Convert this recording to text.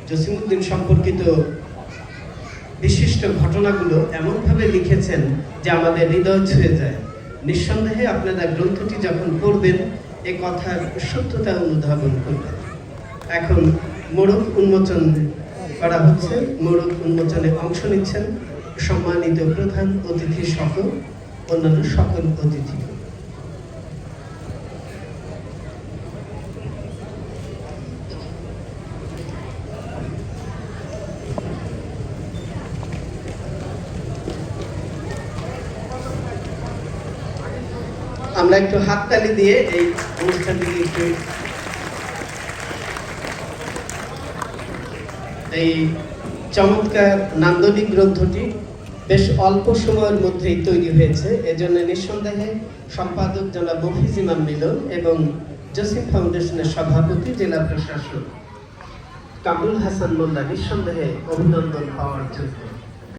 জসিমউদ্দিন সম্পর্কিত বিশিষ্ট ঘটনাগুলো এমনভাবে লিখেছেন যে আমাদের হৃদয় ছুঁয়ে যায়। নিঃসন্দেহে আপনারা গ্রন্থটি যখন পড়বেন এ কথার সত্যতা অনুধাবন করবেন। এখন মোড়ক উন্মোচন করা হচ্ছে। মোড়ক উন্মোচনে অংশ নিচ্ছেন সম্মানিত প্রধান অতিথি সহ অন্যান্য সকল অতিথি। আমরা একটু হাততালি দিয়ে এই অনুষ্ঠানটিকে একটু এই চমৎকার নান্দনিক গ্রন্থটি বেশ অল্প সময়ের মধ্যেই তৈরি হয়েছে। এজন্য নিঃসন্দেহে সম্পাদক জনাব মফিজ ইমাম মিলন এবং জসিম ফাউন্ডেশনের সভাপতি জেলা প্রশাসক কামরুল হাসান মোল্লা নিঃসন্দেহে অভিনন্দন পাওয়ার যোগ্য।